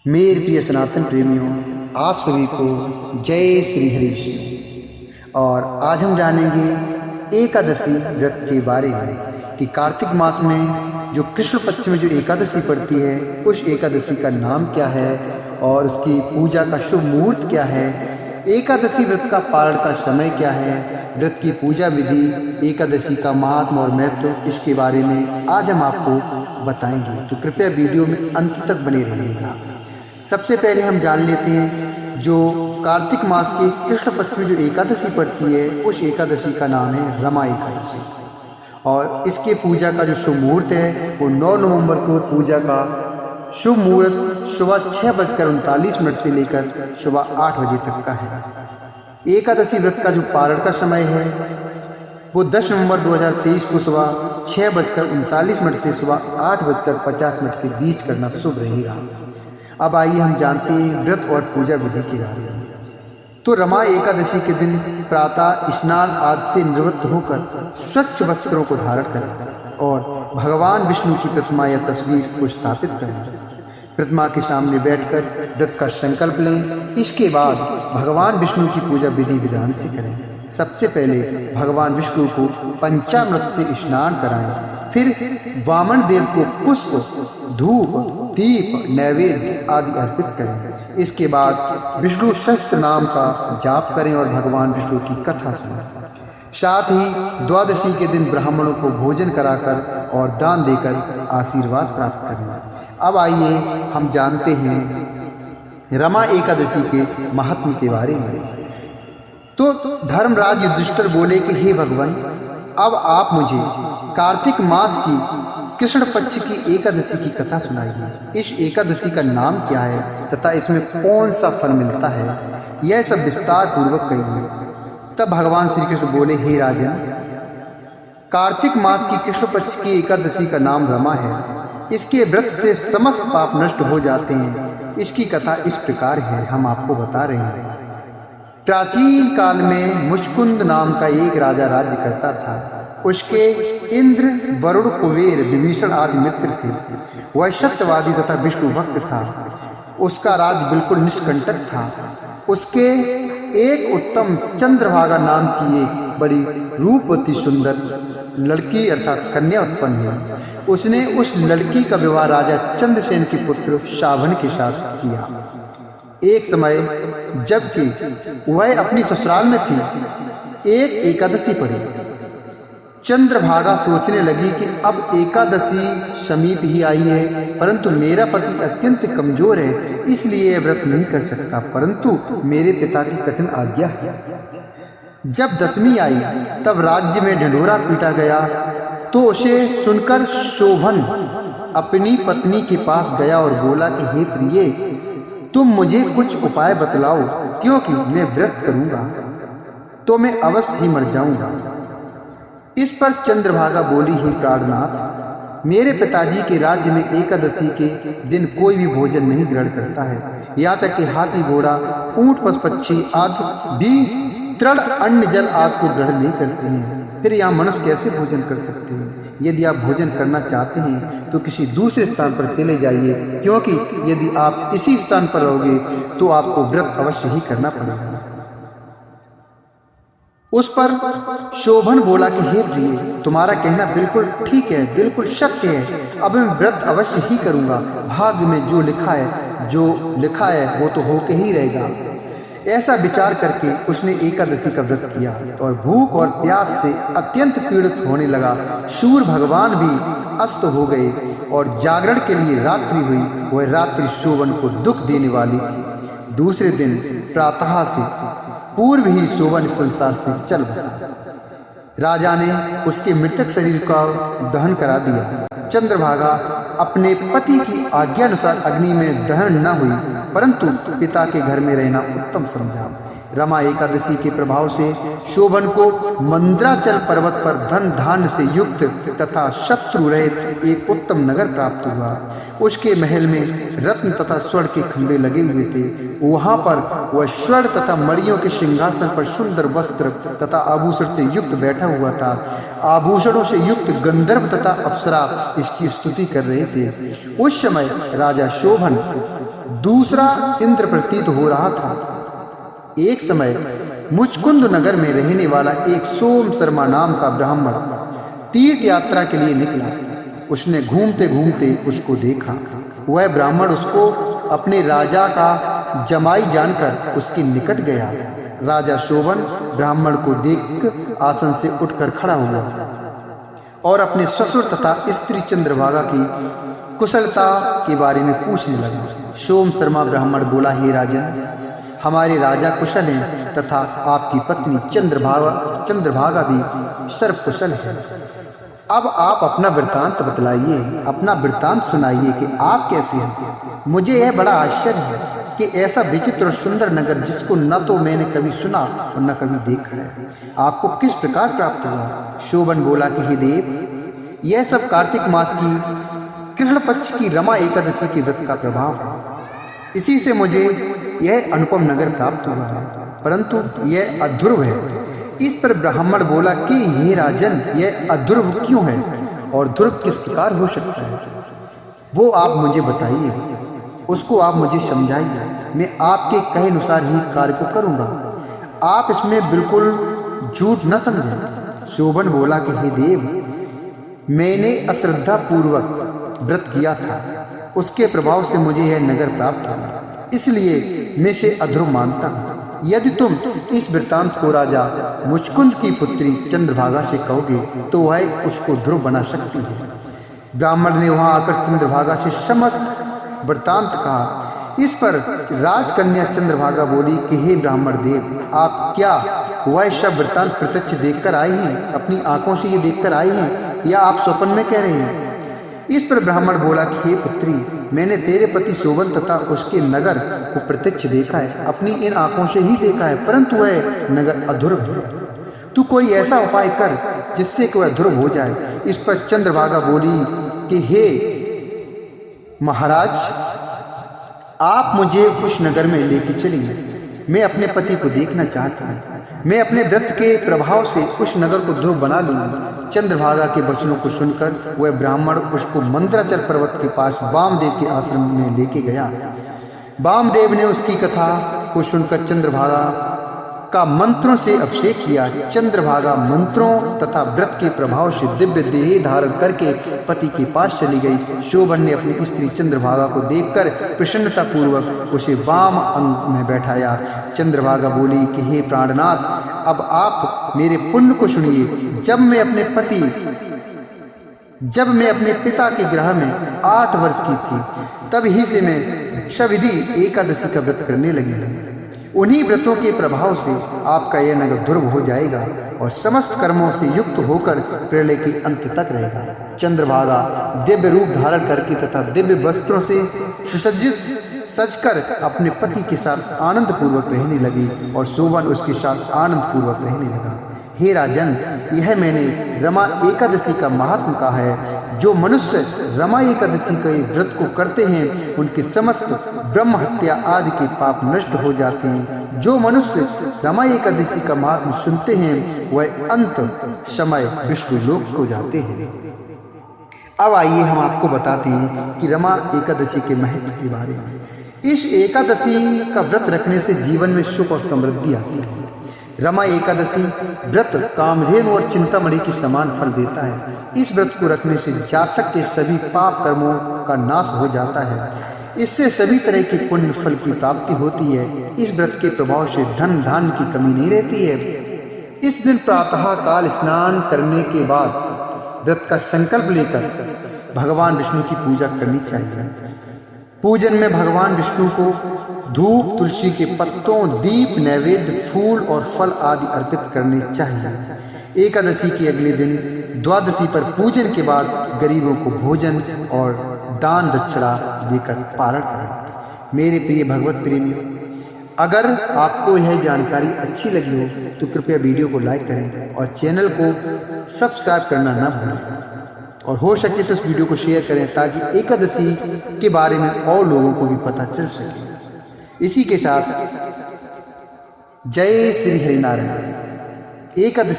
मेरे प्रिय सनातन प्रेमियों, आप सभी को जय श्री हरि। और आज हम जानेंगे एकादशी व्रत के बारे में कि कार्तिक मास में जो कृष्ण पक्ष में जो एकादशी पड़ती है उस एकादशी का नाम क्या है और उसकी पूजा का शुभ मुहूर्त क्या है, एकादशी व्रत का पारण का समय क्या है, व्रत की पूजा विधि, एकादशी का महात्म और महत्व, इसके बारे में आज हम आपको बताएंगे। तो कृपया वीडियो में अंत तक बने रहिएगा। सबसे पहले हम जान लेते हैं जो कार्तिक मास के कृष्ण पक्ष में जो एकादशी पड़ती है उस एकादशी का नाम है रमा एकादशी। और इसके पूजा का जो शुभ मुहूर्त है वो 9 नवंबर को पूजा का शुभ मुहूर्त सुबह 6:39 से लेकर सुबह 8 बजे तक का है। एकादशी व्रत का जो पारण का समय है वो 10 नवंबर 2023 को सुबह 6:39 से सुबह 8:50 के बीच करना शुभ रहेगा। अब आइए हम जानते हैं व्रत और पूजा विधि के बारे में। तो रमा एकादशी के दिन प्रातः स्नान आदि से निवृत्त होकर स्वच्छ वस्त्रों को धारण करें और भगवान विष्णु की प्रतिमा या तस्वीर को स्थापित करें। प्रतिमा के सामने बैठकर व्रत का संकल्प लें। इसके बाद भगवान विष्णु की पूजा विधि विधान से करें। सबसे पहले भगवान विष्णु को पंचामृत से स्नान कराएं, फिर वामन देव को पुष्प, धूप, दीप, नैवेद्य आदि अर्पित करें। इसके बाद विष्णु सहस्त्र नाम का जाप करें और भगवान विष्णु की कथा सुनें। साथ ही द्वादशी के दिन ब्राह्मणों को भोजन कराकर और दान देकर आशीर्वाद प्राप्त करें। अब आइए हम जानते हैं रमा एकादशी के महात्म के बारे में। तो धर्मराज युधिष्ठिर बोले कि हे भगवान, अब आप मुझे कार्तिक मास की कृष्ण पक्ष की एकादशी की कथा सुनाइए। इस एकादशी का नाम क्या है तथा इसमें कौन सा फल मिलता है, यह सब विस्तार पूर्वक कहिए। तब भगवान श्री कृष्ण बोले, हे राजन, कार्तिक मास की कृष्ण पक्ष की एकादशी का नाम रमा है। इसके व्रत से समस्त पाप नष्ट हो जाते हैं। इसकी कथा इस प्रकार है, हम आपको बता रहे हैं। प्राचीन काल में मुचकुंद नाम का एक राजा राज्य करता था। उसके इंद्र, वरुण, कुबेर, विभीषण आदि मित्र थे। वह सत्यवादी तथा विष्णु भक्त था। उसका राज बिल्कुल निष्कंटक था। उसके एक उत्तम चंद्रभागा नाम की एक बड़ी रूपवती सुंदर लड़की अर्थात कन्या उत्पन्न हुई। उसने उस लड़की का विवाह राजा चंद्रसेन के पुत्र शावन के साथ किया। एक समय जबकि वह अपनी ससुराल में थी, एक एकादशी पड़ी। चंद्रभागा सोचने लगी कि अब एकादशी समीप ही आई है, परंतु मेरा पति अत्यंत कमजोर है, इसलिए यह व्रत नहीं कर सकता, परंतु मेरे पिता की कठिन आज्ञा है। जब दशमी आई तब राज्य में ढिंढोरा पीटा गया। तो उसे सुनकर शोभन अपनी पत्नी के पास गया और बोला कि हे प्रिय, तुम मुझे कुछ उपाय बतलाओ, क्योंकि मैं व्रत करूंगा तो मैं अवश्य ही मर जाऊंगा। इस पर चंद्रभागा बोली, हे प्राणनाथ, मेरे पिताजी के राज्य में एकादशी के दिन कोई भी भोजन नहीं ग्रहण करता है। यहाँ तक कि हाथी, घोड़ा, ऊंट, पशु पक्षी आदि भी तृण, अन्न, जल आदि को ग्रहण नहीं करते हैं। फिर यहाँ मनुष्य कैसे भोजन कर सकते हैं? यदि आप भोजन करना चाहते हैं तो किसी दूसरे स्थान पर चले जाइए, क्योंकि यदि आप इसी स्थान पर रहोगे तो आपको व्रत अवश्य ही करना पड़ेगा। उस पर शोभन बोला कि हे प्रिय, तुम्हारा कहना बिल्कुल ठीक है, बिल्कुल सत्य है। अब मैं व्रत अवश्य ही करूंगा। भाग्य में जो लिखा है वो तो होके ही रहेगा। ऐसा विचार करके उसने एकादशी का व्रत किया और भूख और प्यास से अत्यंत पीड़ित होने लगा। सूर्य भगवान भी अस्त हो गए और जागरण के लिए रात्रि हुई। वह रात्रि शोभन को दुख देने वाली थी। दूसरे दिन प्रातः से पूर्व ही शोभन संसार से चल बसा। राजा ने उसके मृतक शरीर का दहन करा दिया। चंद्रभागा अपने पति की आज्ञा अनुसार अग्नि में दहन न हुई, परंतु पिता के घर में रहना उत्तम समझा। रमा एकादशी के प्रभाव से शोभन को मंद्राचल पर्वत पर धन धान्य से युक्त तथा शत्रु रहित एक उत्तम नगर प्राप्त हुआ। उसके महल में रत्न तथा स्वर्ण के खंभे लगे हुए थे। वहां पर वह स्वर्ण तथा मणियों के सिंहासन पर सुंदर वस्त्र तथा आभूषण से युक्त बैठा हुआ था। आभूषणों से युक्त गंधर्व तथा अप्सरा इसकी स्तुति कर रहे थे। उस समय राजा शोभन दूसरा इंद्र प्रतीत हो रहा था। एक समय मुचकुंद नगर में रहने वाला एक सोम शर्मा नाम का ब्राह्मण तीर्थ यात्रा के लिए निकला। उसने घूमते घूमते उसको देखा। वह ब्राह्मण उसको अपने राजा का जमाई जानकर उसके निकट गया। राजा शोभन ब्राह्मण को देख आसन से उठकर खड़ा हुआ और अपने ससुर तथा स्त्री चंद्रभागा की कुशलता के बारे में पूछने लगा। सोम शर्मा ब्राह्मण बोला, हे राजन, हमारे राजा कुशल हैं तथा आपकी पत्नी चंद्रभागा भी सर्वकुशल है। अब आप अपना वृत्तांत बतलाइए, अपना वृत्तांत सुनाइए कि आप कैसे हैं। मुझे यह बड़ा आश्चर्य है कि ऐसा विचित्र और सुंदर नगर जिसको न तो मैंने कभी सुना और न कभी देखा है, आपको किस प्रकार प्राप्त हुआ। शोभन बोला कि हे देव, यह सब कार्तिक मास की कृष्ण पक्ष की रमा एकादशी के व्रत का प्रभाव है। इसी से मुझे यह अनुपम नगर प्राप्त हुआ है, परंतु यह अध्रुव है। इस पर ब्राह्मण बोला कि हे राजन, यह अध्रुव क्यों है और ध्रुव किस प्रकार हो सकता है, वो आप मुझे बताइए, उसको आप मुझे समझाइए। मैं आपके कहे अनुसार ही कार्य को करूँगा, आप इसमें बिल्कुल झूठ न समझें। शोभन बोला कि हे देव, मैंने अश्रद्धा पूर्वक व्रत किया था, उसके प्रभाव से मुझे यह नगर प्राप्त हुआ, इसलिए मैं इसे अध्रुव मानता हूँ। यदि तुम इस वृत्तांत को राजा मुचकुंद की पुत्री चंद्रभागा से कहोगे तो वह उसको ध्रुव बना सकती है। ब्राह्मण ने वहां आकर चंद्रभागा से समस्त वृत्तांत कहा। इस पर राजकन्या चंद्रभागा बोली कि हे ब्राह्मण देव, आप क्या वह सब वृत्तांत प्रत्यक्ष देखकर आए हैं, अपनी आंखों से ये देखकर आए हैं, या आप स्वप्न में कह रहे हैं। इस पर ब्राह्मण बोला कि हे पुत्री, मैंने तेरे पति शोभन तथा उसके नगर को प्रत्यक्ष देखा है, अपनी इन आंखों से ही देखा है, परंतु वह नगर अध्रुव है। तू कोई ऐसा उपाय कर जिससे कि वह ध्रुव हो जाए। इस पर चंद्रभागा बोली कि हे महाराज, आप मुझे उस नगर में लेके चलिए, मैं अपने पति को देखना चाहता हूँ। मैं अपने व्रत के प्रभाव से उस नगर को ध्रुव बना लूंगी। चंद्रभागा के वचनों को सुनकर वह ब्राह्मण उसको मंद्राचल पर्वत के पास वामदेव के आश्रम में लेके गया। वामदेव ने उसकी कथा को सुनकर चंद्रभागा का मंत्रों से अभिषेक किया। चंद्रभागा मंत्रों तथा व्रत के प्रभाव से दिव्य देह धारण करके पति के पास चली गई। शोभन ने अपनी स्त्री चंद्रभागा को देखकर प्रसन्नता पूर्वक उसे वाम अंग में बैठाया। चंद्रभागा बोली कि हे प्राणनाथ, अब आप मेरे पुण्य को सुनिए। जब मैं अपने पिता के गृह में 8 वर्ष की थी, तब ही से मैं सविधि एकादशी का व्रत करने लगी। उन्हीं व्रतों के प्रभाव से आपका यह नगर ध्रुव हो जाएगा और समस्त कर्मों से युक्त होकर प्रलय के अंत तक रहेगा। चंद्रभागा दिव्य रूप धारण करके तथा दिव्य वस्त्रों से सुसज्जित सजकर अपने पति के साथ आनंद पूर्वक रहने लगी और शोभन उसके साथ आनंद पूर्वक रहने लगा। हे राजन, यह मैंने रमा एकादशी का महात्म कहा है। जो मनुष्य रमा एकादशी के व्रत को करते हैं, उनके समस्त ब्रह्म हत्या आदि के पाप नष्ट हो जाते हैं। जो मनुष्य रमा एकादशी का महात्म सुनते हैं, वह अंत समय विष्णु लोक को जाते हैं। अब आइए हम आपको बताते हैं कि रमा एकादशी के महत्व के बारे में। इस एकादशी का व्रत रखने से जीवन में सुख और समृद्धि आती है। रमा एकादशी व्रत कामधेनु और चिंतामणि के समान फल देता है। इस व्रत को रखने से जातक के सभी पाप कर्मों का नाश हो जाता है। इससे सभी तरह के पुण्य फल की प्राप्ति होती है। इस व्रत के प्रभाव से धन धान्य की कमी नहीं रहती है। इस दिन प्रातः काल स्नान करने के बाद व्रत का संकल्प लेकर भगवान विष्णु की पूजा करनी चाहिए। पूजन में भगवान विष्णु को धूप, तुलसी के पत्तों, दीप, नैवेद्य, फूल और फल आदि अर्पित करने चाहिए। एकादशी के अगले दिन द्वादशी पर पूजन के बाद गरीबों को भोजन और दान दक्षिणा देकर पारण करें। मेरे प्रिय भगवत प्रेमी, अगर आपको यह जानकारी अच्छी लगी हो तो कृपया वीडियो को लाइक करें और चैनल को सब्सक्राइब करना ना भूलें और हो सके तो इस वीडियो को शेयर करें ताकि एकादशी के बारे में और लोगों को भी पता चल सके। इसी के साथ जय श्री हरिनारायण। एकादशी